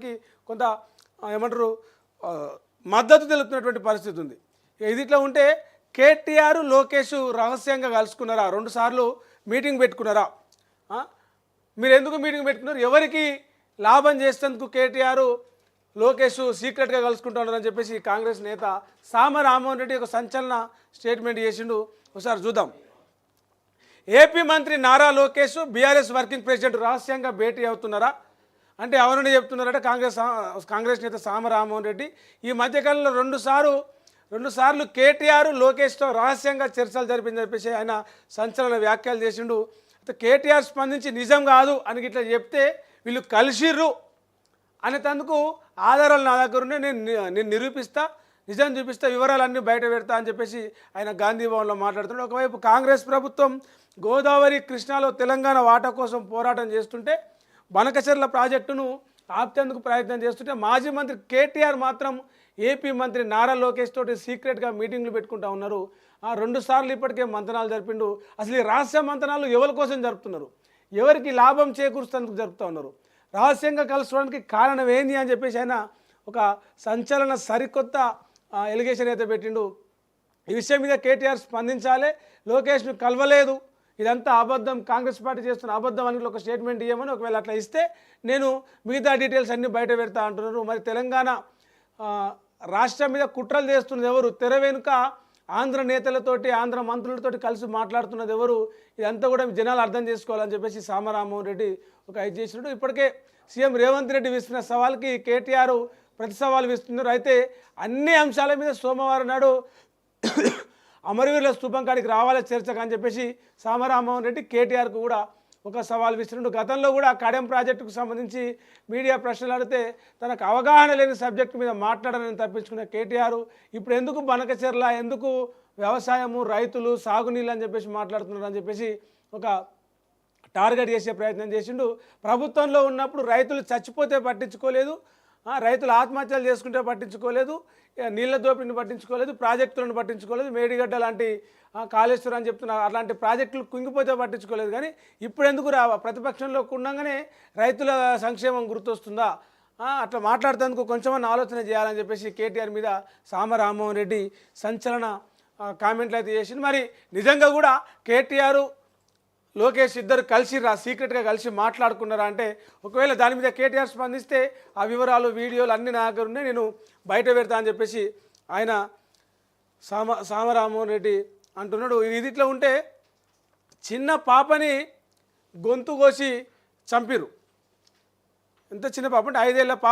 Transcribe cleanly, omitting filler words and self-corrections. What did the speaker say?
వారికి కొంత ఏమంటారు మద్దతు తెలుపుతున్నటువంటి పరిస్థితి ఉంది. ఇది ఇట్లా ఉంటే కేటీఆర్ లోకేష్ రహస్యంగా కలుసుకున్నారా, 2 సార్లు మీటింగ్ పెట్టుకున్నారా? మీరు ఎందుకు మీటింగ్ పెట్టుకున్నారు? ఎవరికి లాభం చేసేందుకు కేటీఆర్ లోకేష్ సీక్రెట్గా కలుసుకుంటున్నారని చెప్పేసి కాంగ్రెస్ నేత సామ రామ్మోహన్ రెడ్డి ఒక సంచలన స్టేట్మెంట్ చేసిండు. ఒకసారి చూద్దాం. ఏపీ మంత్రి Nara Lokesh BRS working president రహస్యంగా భేటీ అవుతున్నారా అంటే అవునని చెప్తున్నారట కాంగ్రెస్ నేత సామ రామ్మోహన్ రెడ్డి. ఈ మధ్యకాలంలో రెండు సార్లు కేటీఆర్ లోకేష్తో రహస్యంగా చర్చలు జరిపిందని చెప్పేసి ఆయన సంచలన వ్యాఖ్యలు చేసిండు. అయితే కేటీఆర్ స్పందించి నిజం కాదు అని ఇట్లా చెప్తే వీళ్ళు కలిసిర్రు అనేందుకు ఆధారాలు నా దగ్గర ఉన్నాయి, నేను నిరూపిస్తా, నిజం చూపిస్తా, వివరాలన్నీ బయట పెడతా అని చెప్పేసి ఆయన గాంధీ భవన్లో మాట్లాడుతున్నాడు. ఒకవైపు కాంగ్రెస్ ప్రభుత్వం గోదావరి కృష్ణాలో తెలంగాణ వాటా కోసం పోరాటం చేస్తుంటే బనకచెర్ల ప్రాజెక్టును ఆపేందుకు ప్రయత్నం చేస్తుంటే మాజీ మంత్రి కేటీఆర్ మాత్రం ఏపీ మంత్రి నారా లోకేష్ తోటి సీక్రెట్గా మీటింగ్లు పెట్టుకుంటా ఉన్నారు. 2 సార్లు ఇప్పటికే మంతనాలు జరిపిండు. అసలు ఈ రహస్య మంతనాలు ఎవరి కోసం జరుపుతున్నారు, ఎవరికి లాభం చేకూరుస్తేందుకు జరుపుతూ ఉన్నారు, రహస్యంగా కలుసుకోవడానికి కారణం ఏంది అని చెప్పేసి ఆయన ఒక సంచలన సరికొత్త ఎలిగేషన్ అయితే పెట్టిండు. ఈ విషయం మీద కేటీఆర్ స్పందించాలి, లోకేష్ను కలవలేదు, ఇదంతా అబద్ధం, కాంగ్రెస్ పార్టీ చేస్తున్న అబద్ధం అని ఒక స్టేట్మెంట్ ఇవ్వమని, ఒకవేళ అట్లా ఇస్తే నేను మిగతా డీటెయిల్స్ అన్నీ బయట పెడతా అంటున్నారు. మరి తెలంగాణ రాష్ట్రం మీద కుట్రలు చేస్తున్నది ఎవరు, తెర వెనుక ఆంధ్ర నేతలతోటి ఆంధ్ర మంత్రులతోటి కలిసి మాట్లాడుతున్నది ఎవరు, ఇదంతా కూడా జనాలు అర్థం చేసుకోవాలని చెప్పేసి సామ రామ్మోహన్ రెడ్డి ఒక ఇది చేసినట్టు. ఇప్పటికే సీఎం రేవంత్ రెడ్డి విస్తున్న సవాల్కి కేటీఆర్ ప్రతి సవాల్ విస్తున్నారు. అయితే అన్ని అంశాల మీద సోమవారం నాడు అమరవీరుల స్తూపం కాడికి రావాలి చర్చకు అని చెప్పేసి సామ రామ్మోహన్ రెడ్డి కేటీఆర్కు కూడా ఒక సవాల్ విసిరిండు. గతంలో కూడా కడెం ప్రాజెక్టుకు సంబంధించి మీడియా ప్రశ్నలు అడిగితే తనకు అవగాహన లేని సబ్జెక్టు మీద మాట్లాడాలని తప్పించుకున్న కేటీఆర్ ఇప్పుడు ఎందుకు బనకచెర్ల, ఎందుకు వ్యవసాయము, రైతులు, సాగునీళ్ళు అని చెప్పేసి మాట్లాడుతున్నారు అని చెప్పేసి ఒక టార్గెట్ చేసే ప్రయత్నం చేసిండు. ప్రభుత్వంలో ఉన్నప్పుడు రైతులు చచ్చిపోతే పట్టించుకోలేదు, రైతులు ఆత్మహత్యలు చేసుకుంటే పట్టించుకోలేదు, నీళ్ళ దోపిడిని పట్టించుకోలేదు, ప్రాజెక్టులను పట్టించుకోలేదు, మేడిగడ్డ లాంటి కాళేశ్వరం అని చెప్తున్నారు అట్లాంటి ప్రాజెక్టులు కుంగిపోతే పట్టించుకోలేదు. కానీ ఇప్పుడు ఎందుకు ప్రతిపక్షంలో ఉండగానే రైతుల సంక్షేమం గుర్తొస్తుందా, అట్లా మాట్లాడుతేందుకు కొంచెమన్నా ఆలోచన చేయాలని చెప్పేసి కేటీఆర్ మీద సామ రామ్మోహన్ రెడ్డి సంచలన కామెంట్లు అయితే చేసింది. మరి నిజంగా కూడా కేటీఆర్ లోకేష్ ఇద్దరు కలిసి సీక్రెట్గా కలిసి మాట్లాడుకున్నారా అంటే ఒకవేళ దాని మీద కేటీఆర్ స్పందిస్తే ఆ వివరాలు, వీడియోలు అన్నీ నా దగ్గర ఉన్నాయి, నేను బయట పెడతా అని చెప్పేసి ఆయన సామ రామ్మోహన్ రెడ్డి అంటున్నాడు. ఇది ఇట్లా ఉంటే చిన్న పాపని గొంతు కోసి చంపిరు. ఎంత చిన్న పాప అంటే 5 ఏళ్ల